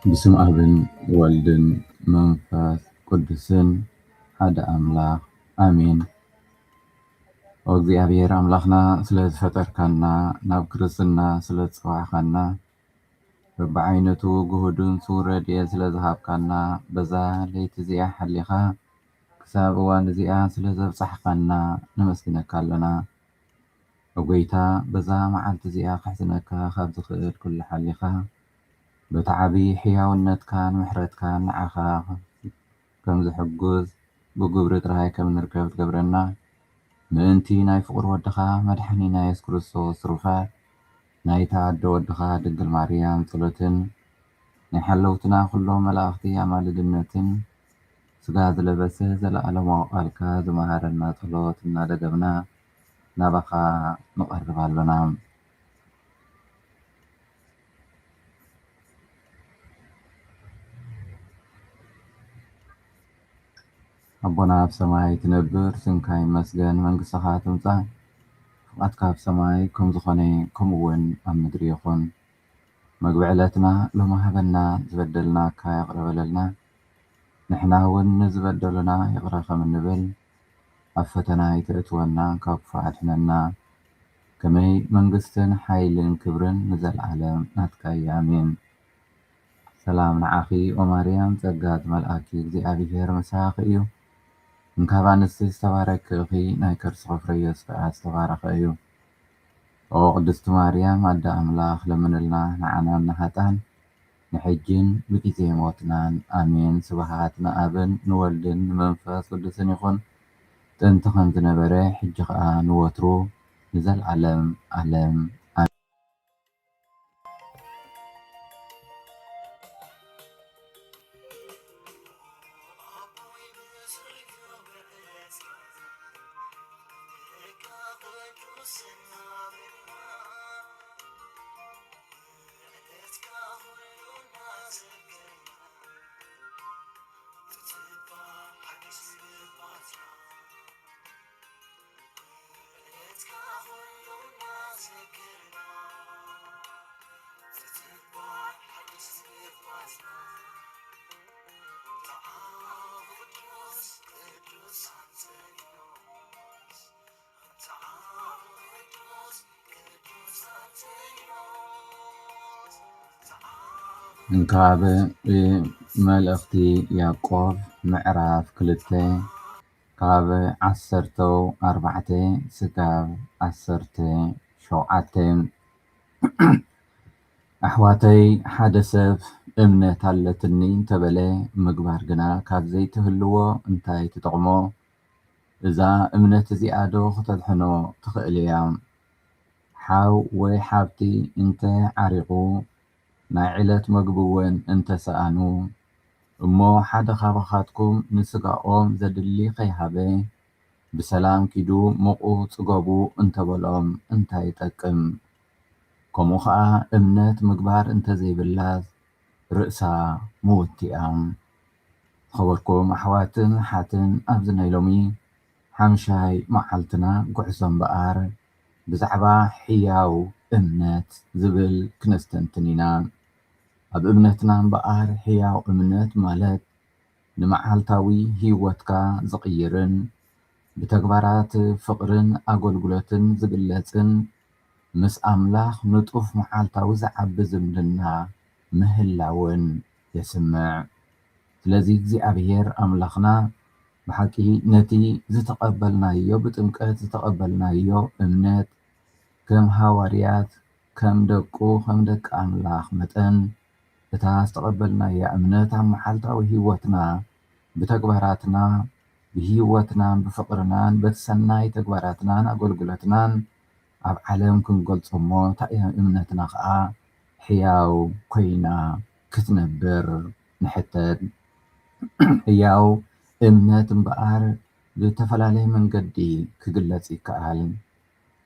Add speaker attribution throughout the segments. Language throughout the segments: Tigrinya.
Speaker 1: بسم أبن والدن منفاس قدسن حد أملاخ آمين. وእግዚአብሔር አምላኽና ስለዝፈጠርከና ናብ ክርስትና ስለዝፅዋዕካና በብዓይነቱ ጉሁድን ስውረድ እየ ስለዝሃብካና በዛ ለይቲ እዚኣ ሓሊኻ ክሳብ እዋን እዚኣ ስለዘብፃሕካና ነመስግነካ ኣለና። ጎይታ በዛ መዓልቲ እዚኣ ከሕዝነካ ካብ ዝኽእል ኩሉ ሓሊኻ በቲ ዓብይ ሕያውነትካን ምሕረትካን ንዓኻ ከም ዝሕጉዝ ብግብሪ ጥራይ ከም ንርከብ ትገብረና ምእንቲ ናይ ፍቁር ወድኻ መድሓኒና ኢየሱስ ክርስቶስ ትሩፋት ናይታ ኣዶ ወድኻ ድንግል ማርያም ጸሎትን ናይ ሓለውትና ኩሎም መላእኽቲ ኣማልድነትን ስጋ ዝለበሰ ዘለኣለማዊ ቃልካ ዝመሃረና ጸሎት እናደገምና ናባኻ ንቐርብ ኣለና። አቦና ኣብ ሰማይ ትነብር ስምካ ይመስገን መንግሥትኻ ትምጻእ ፍቃድካ ኣብ ሰማይ ከም ዝኾነ ከምኡውን ኣብ ምድሪ ይኹን። መግቢ ዕለትና ሎሚ ሃበና ዝበደልና የቕረበለልና ንሕና እውን ንዝበደሉና ይቕረ ከም እንብል ኣብ ፈተና ይተእትወና ካብ ክፉእ ኣድሕነና ከመይ መንግስትን ሓይልን ክብርን ንዘለዓለም ናትካ እዩ ኣሜን። ሰላም ንዓኺ ኦ ማርያም ጸጋ ዝመልአኪ እግዚኣብሔር ምሳኺ እዩ እንካብ ኣንስቲ ዝተባረኪ ኢኺ ናይ ከርስኺ ፍሬ ኢየሱስ ዝተባረኸ እዩ። ኦ ቅድስቲ ማርያም ኣደ ኣምላኽ ለምንልና ንዓና ንኃጥኣን ንሕጅን ብጊዜ ሞትናን ኣሜን። ስብሃት ንኣብን ንወልድን ንመንፈስ ቅዱስን ይኹን ጥንቲ ከም ዝነበረ ሕጂ ከዓ ንወትሩ ንዘለዓለም ዓለም ኣሜን። እንካብ መልእኽቲ ያዕቆብ ምዕራፍ 2 ካብ 14 ስጋብ 17 ኣሕዋተይ ሓደ ሰብ እምነት ኣለትኒ እንተበለ ምግባር ግና ካብ ዘይትህልዎ እንታይ ትጠቕሞ? እዛ እምነት እዚኣ ዶ ክተድሕኖ ትኽእል እያ? ሓው ወይ ሓብቲ እንተ ዓሪቑ ናይ ዕለት መግቢ እውን እንተሰኣኑ እሞ ሓደ ካባኻትኩም ንስጋኦም ዘድሊ ከይሃበ ብሰላም ኪዱ ምቑ ጽገቡ እንተበሎም እንታይ ይጠቅም? ከምኡ ከዓ እምነት ምግባር እንተዘይብላት ርእሳ ምውቲ እያ። ኸበርኩም ኣሕዋትን ሓትን ኣብዚ ናይ ሎሚ ሓምሻይ መዓልትና ጉዕዞ እምበኣር ብዛዕባ ሕያው እምነት ዝብል ክነስተንትን ኢና። ኣብ እምነትና እምበኣር ሕያው እምነት ማለት ንመዓልታዊ ህይወትካ ዝቕይርን ብተግባራት ፍቕርን ኣገልግሎትን ዝግለጽን ምስ ኣምላኽ ንጡፍ መዓልታዊ ዝዓቢ ዝምድና ምህላውን የስምዕ። ስለዚ እግዚኣብሔር ኣምላኽና ብሓቂ ነቲ ዝተቐበልናዮ ብጥምቀት ዝተቐበልናዮ እምነት ከም ሃዋርያት ከም ደቂ ኣምላኽ መጠን እታ ዝተቐበልናያ እምነት ኣብ መዓልታዊ ህይወትና ብተግባራትና ብህይወትናን ብፍቕርናን በተሰናይ ተግባራትናን ኣገልግሎትናን ኣብ ዓለም ክንገልጾ እሞ እታ እምነትና ከዓ ሕያው ኮይና ክትነብር ንሕተት። ሕያው እምነት እምበኣር ብተፈላለየ መንገዲ ክግለጽ ይከኣል።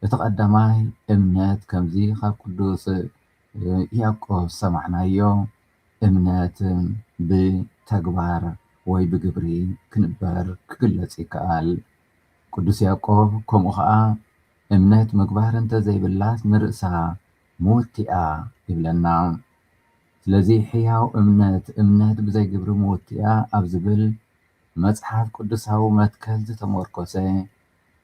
Speaker 1: እቲ ቀዳማይ እምነት ከምዚ ካብ ቅዱስ ያዕቆብ ሰማዕናዮ እምነት ብተግባር ወይ ብግብሪ ክንበር ክግለጽ ይከኣል። ቅዱስ ያዕቆብ ከምኡ ከዓ እምነት ምግባር እንተዘይብላስ ንርእሳ ምውት እያ ይብለና። ስለዚ ሕያው እምነት ብዘይ ግብሪ ምውት እያ ኣብ ዝብል መጽሓፍ ቅዱሳዊ መትከል ዝተመርኮሰ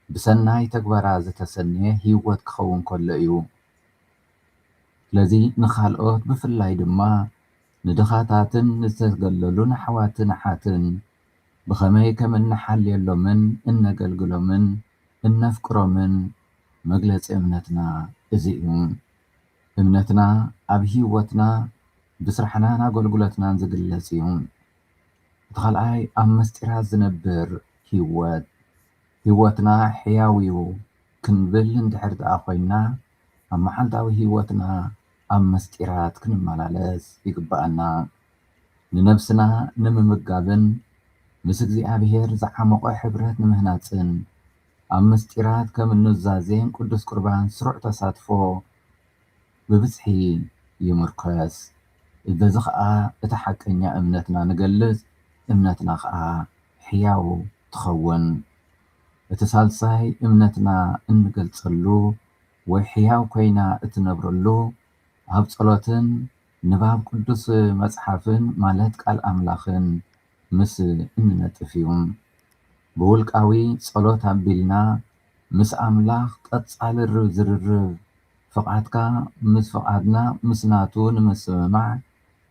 Speaker 1: ብሰናይ ተግባራ ዝተሰነየ ህይወት ክኸውን ከሎ እዩ። ስለዚ ንኻልኦት ብፍላይ ድማ ንድኻታትን ንዝተገለሉን ኣሕዋትን ኣሓትን ብኸመይ ከም እንሓልየሎምን እነገልግሎምን እነፍቅሮምን መግለፂ እምነትና እዚ እዩ። እምነትና ኣብ ህይወትና ብስራሕናን ኣገልግሎትናን ዝግለጽ እዩ። እቲ ካልኣይ ኣብ ምስጢራት ዝነብር ህይወትና ሕያው እዩ ክንብል እንድሕር ደኣ ኮይና ኣብ መዓልታዊ ህይወትና ኣብ ምስጢራት ክንመላለስ ይግባአና። ንነብስና ንምምጋብን ምስ እግዚኣብሔር ዝዓመቆ ሕብረት ንምህናፅን ኣብ ምስጢራት ከም ኑዛዜን ቅዱስ ቁርባን ስሩዕ ተሳትፎ ብብዝሒ ይምርኮስ። በዚ ከዓ እቲ ሓቀኛ እምነትና ንገልጽ፣ እምነትና ከዓ ሕያው ትኸውን። እቲ ሳልሳይ እምነትና እንገልጸሉ ወይ ሕያው ኮይና እትነብረሉ ኣብ ጸሎትን ንባብ ቅዱስ መጽሓፍን ማለት ቃል ኣምላኽን ምስ እንነጥፍ እዩ። ብውልቃዊ ጸሎት ኣቢልና ምስ ኣምላኽ ቀጻሊ ዝርርብ ፍቓድካ ምስ ፍቓድና ምስ ናቱ ንምስምማዕ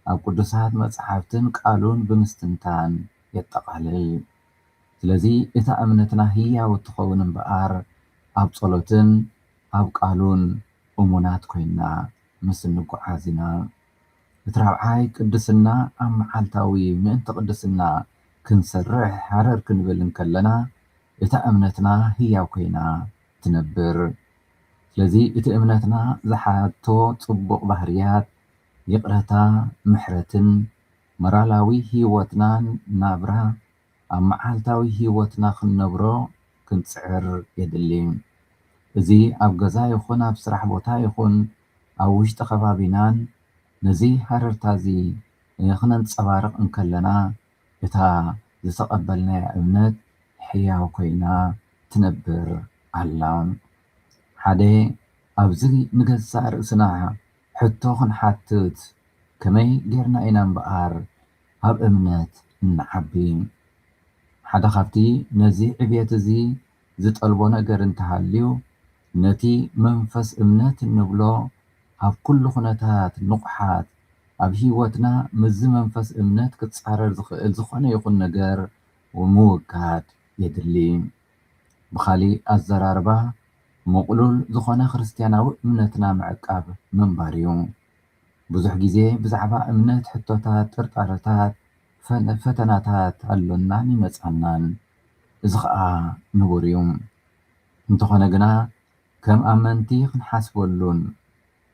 Speaker 1: ኣብ ቅዱሳት መጽሓፍትን ቃሉን ብምስትንታን የጠቓልል። ስለዚ እታ እምነትና ህያው እትኸውን እምበኣር ኣብ ጸሎትን ኣብ ቃሉን እሙናት ኮይና ምስ እንጓዓዝ ኢና። እቲ ራብዓይ ቅድስና ኣብ መዓልታዊ ምእንቲ ቅድስና ክንሰርሕ ሓረር ክንብል እንከለና እታ እምነትና ህያው ኮይና ትነብር። ስለዚ እቲ እምነትና ዝሓቶ ጽቡቕ ባህርያት ይቕረታ፣ ምሕረትን ሞራላዊ ህይወትናን ናብራ ኣብ መዓልታዊ ህይወትና ክንነብሮ ክንጽዕር የድሊ። እዚ ኣብ ገዛ ይኹን ኣብ ስራሕ ቦታ ይኹን ኣብ ውሽጢ ከባቢናን ነዚ ሃረርታ እዚ ክነንጸባርቕ እንከለና እታ ዝተቐበልናያ እምነት ሕያው ኮይና ትነብር ኣላ። ሓደ ኣብዚ ንገዛእ ርእስና ሕቶ ክንሓትት ከመይ ጌርና ኢና እምበኣር ኣብ እምነት እንዓቢ? ሓደ ካብቲ ነዚ ዕብየት እዚ ዝጠልቦ ነገር እንተሃልዩ ነቲ መንፈስ እምነት እንብሎ ኣብ ኩሉ ኩነታት ንቑሓት ኣብ ህይወትና ምዝ መንፈስ እምነት ክጻረር ዝኽእል ዝኾነ ይኹን ነገር ምውጋድ የድሊ። ብኻሊእ ኣዘራርባ ምቕሉል ዝኾነ ክርስትያናዊ እምነትና ምዕቃብ ምንባር እዩ። ብዙሕ ግዜ ብዛዕባ እምነት ሕቶታት፣ ጥርጣረታት፣ ፈተናታት ኣሎናን ይመጻናን። እዚ ከዓ ንቡር እዩ። እንተኾነ ግና ከም ኣመንቲ ክንሓስበሉን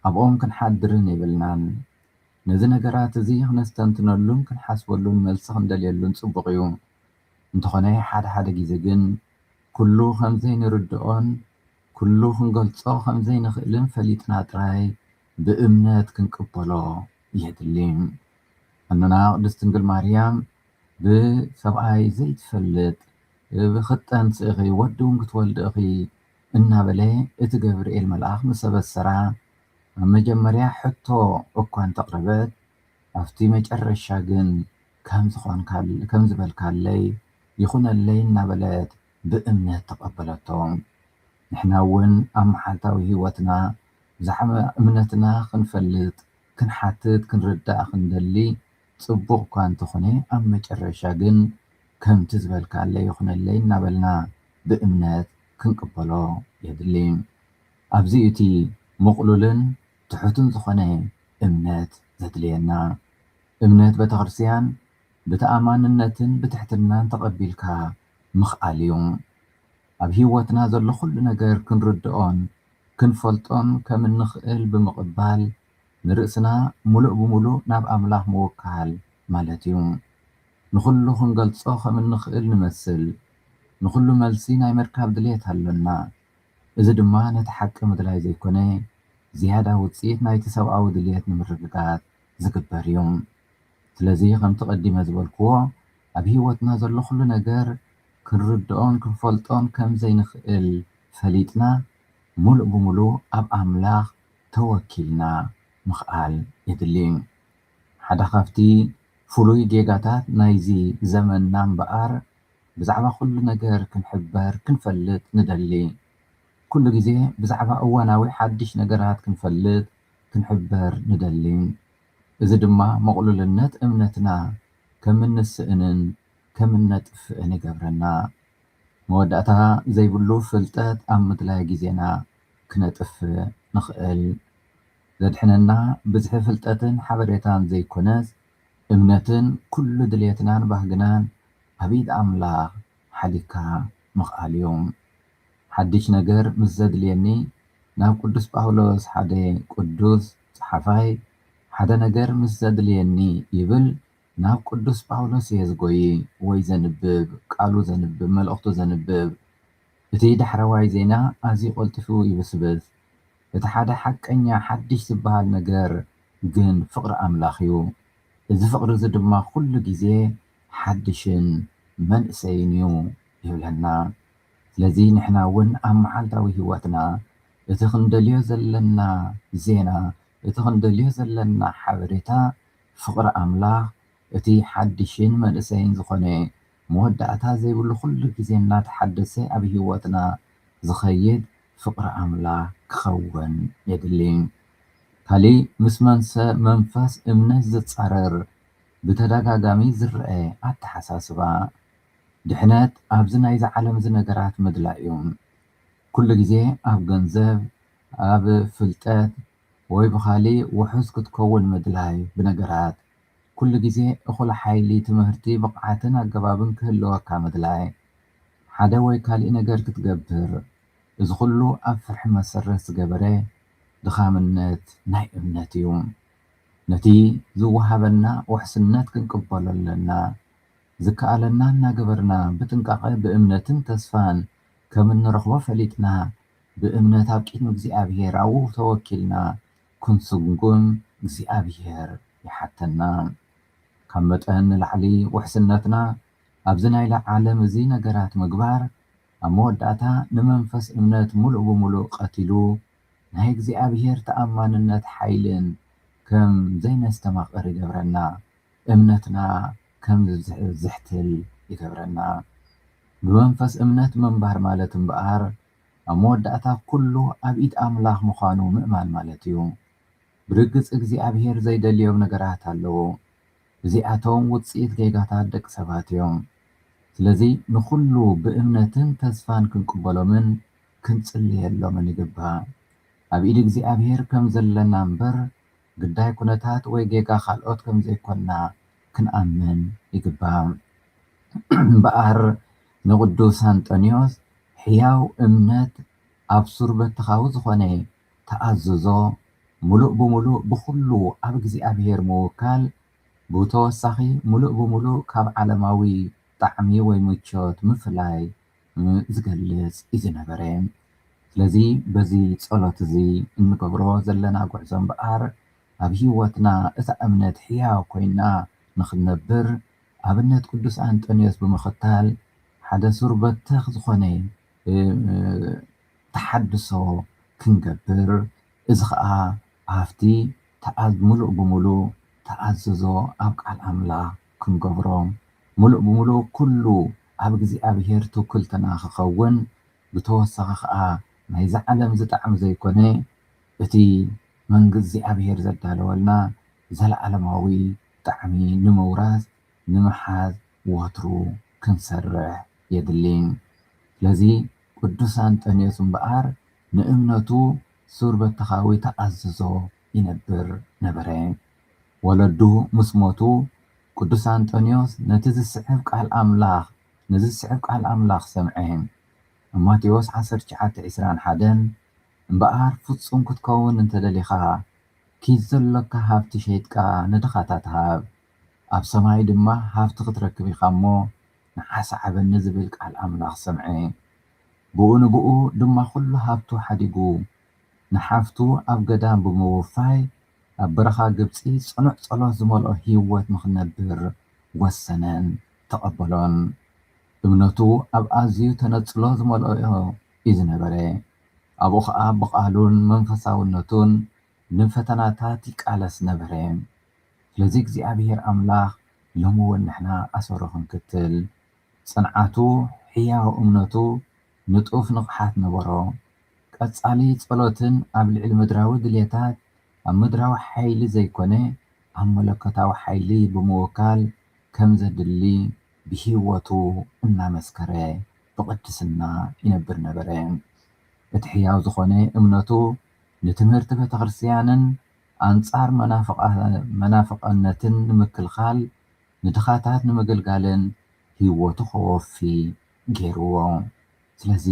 Speaker 1: ኣብኦም ክንሓድርን የብልናን። ነዚ ነገራት እዚ ክነስተንትነሉን ክንሓስበሉን መልሲ ክንደልየሉን ጽቡቕ እዩ። እንተኾነ ሓደ ግዜ ግን ኩሉ ከምዘይንርድኦን ኩሉ ክንገልጾ ከምዘይንኽእልን ፈሊጥና ጥራይ ብእምነት ክንቅበሎ የድሊ። እኖና ቅድስት ድንግል ማርያም ብሰብኣይ ዘይትፈልጥ ብኽጠንጽ ኢኺ ወዲ እውን ክትወልድ ኢኺ እናበለ እቲ ገብርኤል መልኣኽ ምስ ኣበሰራ ኣብ መጀመርያ ሕቶ እኳ እንተቕረበት ኣብቲ መጨረሻ ግን ከም ዝበልካለይ ይኹነለይ እናበለት ብእምነት ተቐበለቶ። ንሕና እውን ኣብ መዓልታዊ ህይወትና ብዛዕባ እምነትና ክንፈልጥ፣ ክንሓትት፣ ክንርዳእ ክንደሊ ጽቡቕ እኳ እንተኾነ ኣብ መጨረሻ ግን ከምቲ ዝበልካለይ ይኹነለይ እናበልና ብእምነት ክንቅበሎ የድሊ። ኣብዚ እቲ ምቕሉልን ትሑትን ዝኾነ እምነት ዘድልየና። እምነት ቤተክርስትያን ብተኣማንነትን ብትሕትናን ተቐቢልካ ምኽኣል እዩ። ኣብ ህይወትና ዘሎ ኩሉ ነገር ክንርድኦን ክንፈልጦን ከም እንኽእል ብምቕባል ንርእስና ሙሉእ ብምሉእ ናብ ኣምላኽ ምውካል ማለት እዩ። ንኹሉ ክንገልጾ ከም እንኽእል ንመስል ንኹሉ መልሲ ናይ ምርካብ ድሌት ኣለና። እዚ ድማ ነቲ ሓቂ ምድላይ ዘይኮነ ዝያዳ ውፅኢት ናይቲ ሰብኣዊ ድሌት ንምርግጋፅ ዝግበር እዩ። ስለዚ ከምቲ ቀዲመ ዝበልክዎ ኣብ ሂወትና ዘሎ ኩሉ ነገር ክንርድኦን ክንፈልጦን ከም ዘይንኽእል ፈሊጥና ሙሉእ ብምሉእ ኣብ ኣምላኽ ተወኪልና ምኽኣል የድሊ። ሓደ ካብቲ ፍሉይ ጌጋታት ናይዚ ዘመንና እምበኣር ብዛዕባ ኩሉ ነገር ክንሕበር ክንፈልጥ ንደሊ። ኩሉ ግዜ ብዛዕባ እዋናዊ ሓድሽ ነገራት ክንፈልጥ ክንሕበር ንደሊ። እዚ ድማ መቕሉልነት እምነትና ከም እንስእንን ከም እነጥፍእን ይገብረና። መወዳእታ ዘይብሉ ፍልጠት ኣብ ምድላይ ግዜና ክነጥፍእ ንኽእል። ዘድሕነና ብዝሒ ፍልጠትን ሓበሬታን ዘይኮነስ እምነትን ኩሉ ድሌትናን ባህግናን ኣብ ኢድ ኣምላኽ ሓሊካ ምኽኣል እዩ። ሓድሽ ነገር ምስ ዘድልየኒ ናብ ቅዱስ ጳውሎስ ሓደ ቅዱስ ፀሓፋይ ሓደ ነገር ምስ ዘድልየኒ ይብል ናብ ቅዱስ ጳውሎስ እየ ዝጎይ ወይ ዘንብብ ቃሉ ዘንብብ መልእኽቱ ዘንብብ። እቲ ዳሕረዋይ ዜና ኣዝዩ ቀልጢፉ ይብስብስ። እቲ ሓደ ሓቀኛ ሓድሽ ዝበሃል ነገር ግን ፍቕሪ ኣምላኽ እዩ። እዚ ፍቕሪ እዚ ድማ ኩሉ ግዜ ሓድሽን መንእሰይን እዩ ይብለና። ስለዚ ንሕና እውን ኣብ መዓልታዊ ሂወትና እቲ ክንደልዮ ዘለና ዜና እቲ ክንደልዮ ዘለና ሓበሬታ ፍቕሪ ኣምላኽ እቲ ሓድሽን መንእሰይን ዝኾነ መወዳእታ ዘይብሉ ኩሉ ግዜ እናተሓደሰ ኣብ ሂወትና ዝኸይድ ፍቕሪ ኣምላኽ ክኸውን የድሊ። ካሊእ ምስ መንፈስ እምነት ዝፃረር ብተደጋጋሚ ዝርአ ኣተሓሳስባ ድሕነት ኣብዚ ናይዚ ዓለም ነገራት ምድላእ እዩ። ኩሉ ግዜ ኣብ ገንዘብ ኣብ ፍልጠት ወይ ብኻሊእ ውሑስ ክትከውን ምድላይ ብነገራት ኩሉ ግዜ እኹል ሓይሊ ትምህርቲ ብቕዓትን ኣገባብን ክህልወካ ምድላይ ሓደ ወይ ካሊእ ነገር ክትገብር እዚ ኩሉ ኣብ ፍርሒ መሰረት ዝገበረ ድኻምነት ናይ እምነት እዩ። ነቲ ዝወሃበና ውሕስነት ክንቅበሎ ኣለና። ዝከኣለና እናገበርና ብጥንቃቐ ብእምነትን ተስፋን ከም እንረኽቦ ፈሊጥና ብእምነት ኣብ ቂድሚ እግዚኣብሄር ኣብኡ ተወኪልና ክንስጉም እግዚኣብሄር ይሓተና። ካብ መጠን ንላዕሊ ውሕስነትና ኣብዚ ናይ ዓለም እዚ ነገራት ምግባር ኣብ መወዳእታ ንመንፈስ እምነት ሙሉእ ብምሉእ ቀቲሉ ናይ እግዚኣብሄር ተኣማንነት ሓይልን ከም ዘይነስተማቕር ይገብረና። እምነትና ከም ዝሕትል ይገብረና። ብመንፈስ እምነት ምንባር ማለት እምበኣር ኣብ መወዳእታ ኩሉ ኣብ ኢድ ኣምላኽ ምዃኑ ምእማን ማለት እዩ። ብርግፅ እግዚኣብሄር ዘይደልዮም ነገራት ኣለዎ። እዚኣቶም ውፅኢት ጌጋታት ደቂ ሰባት እዮም። ስለዚ ንኩሉ ብእምነትን ተስፋን ክንቅበሎምን ክንጽልየሎምን ይግባእ። ኣብ ኢድ እግዚኣብሄር ከም ዘለና እምበር ግዳይ ኩነታት ወይ ጌጋ ካልኦት ከም ዘይኮንና ክንኣምን ይግባእ። እምበኣር ንቅዱስ አንጦኒዎስ ሕያው እምነት ኣብ ሱር በትኻዊ ዝኾነ ተኣዝዞ ሙሉእ ብምሉእ ብኩሉ ኣብ እግዚኣብሄር ምውካል ብተወሳኺ ሙሉእ ብምሉእ ካብ ዓለማዊ ጣዕሚ ወይ ምቾት ምፍላይ ዝገልጽ እዩ ዝነበረ። ስለዚ በዚ ጸሎት እዚ እንገብሮ ዘለና ጉዕዞ እምበኣር ኣብ ሂወትና እታ እምነት ሕያው ኮይና ንኽነብር ኣብነት ቅዱስ አንጦኒዎስ ብምኽታል ሓደ ሱር በትኽ ዝኾነ ተሓድሶ ክንገብር እዚ ከዓ ኣብቲ ሙሉእ ብምሉእ ተኣዝዞ ኣብ ቃል ኣምላኽ ክንገብሮ ሙሉእ ብምሉእ ኩሉ ኣብ እግዚኣብሄር ትውክልትና ክኸውን ብተወሳኺ ከዓ ናይዚ ዓለም ዝጣዕሚ ዘይኮነ እቲ መንግስቲ እግዚኣብሄር ዘዳለወልና ዘለዓለማዊ ጣዕሚ ንምውራስ ንምሓዝ ወትሩ ክንሰርሕ የድሊ። ስለዚ ቅዱስ አንጦኒዎስ እምበኣር ንእምነቱ ሱር በትኻዊ ተኣዝዞ ይነብር ነበረ። ወለዱ ምስ ሞቱ ቅዱስ አንጦኒዎስ ነቲ ዝስሕብ ቃል ኣምላኽ ሰምዐ። ማቴዎስ 19:21 እምበኣር ፍጹም ክትከውን እንተደሊኻ ኪዘለካ ሃብቲ ሸይጥቃ ንድኻታት ሃብ ኣብ ሰማይ ድማ ሃብቲ ክትረክብ ኢኻ እሞ ንሓሰዓበኒ ዝብል ቃል ኣምላኽ ሰምዐ ብኡ ንብኡ ድማ ኩሉ ሃብቱ ሓዲጉ ንሓፍቱ ኣብ ገዳም ብምውፋይ ኣብ በረኻ ግብፂ ጽኑዕ ጸሎት ዝመልኦ ህይወት ንኽነብር ወሰነን ተቐበሎን እምነቱ ኣብ ኣዝዩ ተነጽሎ ዝመልኦ እዩ ዝነበረ ኣብኡ ከዓ ብቓሉን መንፈሳውነቱን ንፈተናታት ይቃለስ ነበረ ስለዚ እግዚኣብሔር ኣምላኽ ሎሚ እውን ንሕና ኣሰሮ ክንክትል ጽንዓቱ ሕያው እምነቱ ንጡፍ ንቕሓት ነበሮ ቀጻሊ ጸሎትን ኣብ ልዕሊ ምድራዊ ድልየታት ኣብ ምድራዊ ሓይሊ ዘይኮነ ኣብ መለኮታዊ ሓይሊ ብምውካል ከም ዘድሊ ብህይወቱ እናመስከረ ብቅድስና ይነብር ነበረ እቲ ሕያው ዝኾነ እምነቱ ንትምህርቲ ቤተ ክርስቲያንን ኣንጻር መናፍቕነትን ንምክልኻል ንድኻታት ንምግልጋልን ህይወቱ ከወፊ ገይርዎ ስለዚ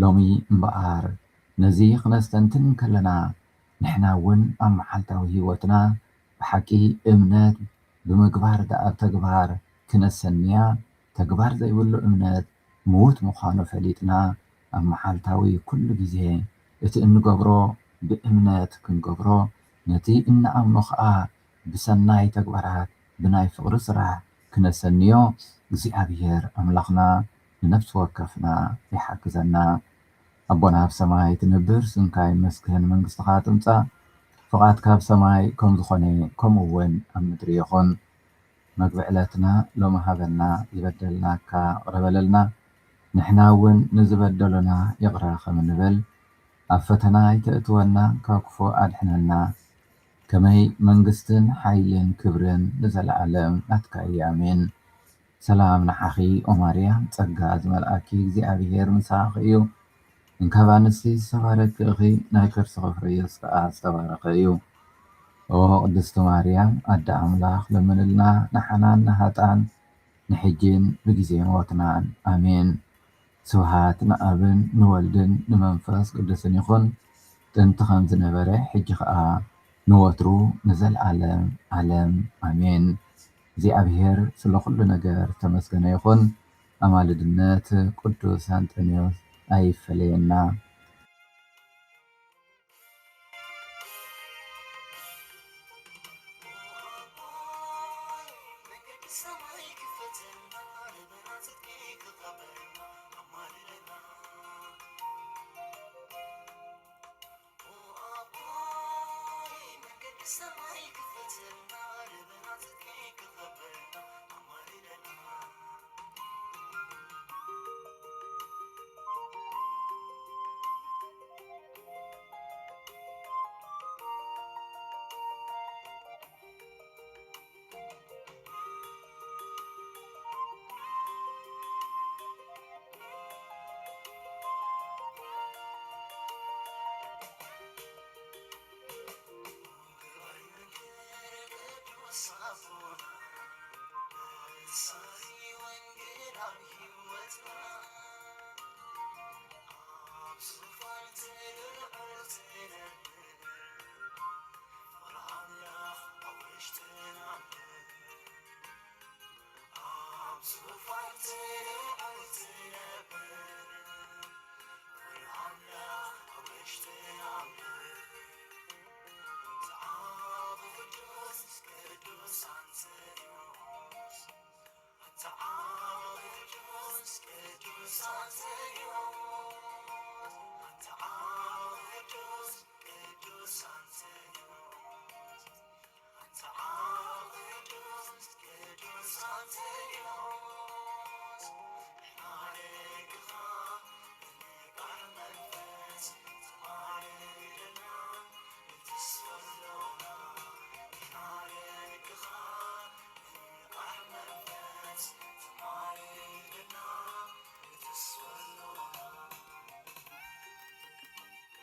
Speaker 1: ሎሚ እምበኣር ነዚ ክነስተንትን ከለና ንሕና እውን ኣብ መዓልታዊ ህይወትና ብሓቂ እምነት ብምግባር ኣብ ተግባር ክነሰንያ ተግባር ዘይብሉ እምነት ምዉት ምዃኑ ፈሊጥና ኣብ መዓልታዊ ኩሉ ግዜ እቲ እንገብሮ ብእምነት ክንገብሮ ነቲ እናኣምኖ ከዓ ብሰናይ ተግባራት ብናይ ፍቕሪ ስራሕ ክነሰንዮ እግዚኣብሔር ኣምላኽና ንነፍሲ ወከፍና ይሓግዘና ኣቦና ኣብ ሰማይ ትነብር ስምካ ይመስገን መንግስትኻ ትምጻእ ፍቓድካ ኣብ ሰማይ ከም ዝኾነ ከምኡ እውን ኣብ ምድሪ ይኹን መግቢ ዕለትና ሎሚ ሃበና ዝበደልናካ ቅረበለልና ንሕና እውን ንዝበደሉና ይቕረ ከም እንብል ኣብ ፈተና ይተእትወና ካብ ክፉ ኣድሕነና ከመይ መንግስትን ሓይልን ክብርን ንዘለዓለም ናትካ እዩ ኣሜን ሰላም ንሓኺ ኦ ማርያም ጸጋ ዝመልኣኪ እግዚኣብሔር ምሳኺ እዩ እንካብ ኣንስቲ ዝተባረኪ ኢኺ ናይ ከርሲ ፍሬ ኢየሱስ ከዓ ዝተባረኸ እዩ ኦ ቅድስቲ ማርያም ኣደ ኣምላኽ ለምንልና ንሓናን ንሃጣን ንሕጂን ብግዜ ሞትናን ኣሜን ስብሃት ንኣብን ንወልድን ንመንፈስ ቅዱስን ይኹን ጥንቲ ከም ዝነበረ ሕጂ ከዓ ንወትሩ ንዘለዓለም ዓለም ኣሜን እግዚኣብሔር ስለ ኩሉ ነገር ተመስገነ ይኹን ኣማልድነት ቅዱስ አንጦንዮስ ኣይፈለየና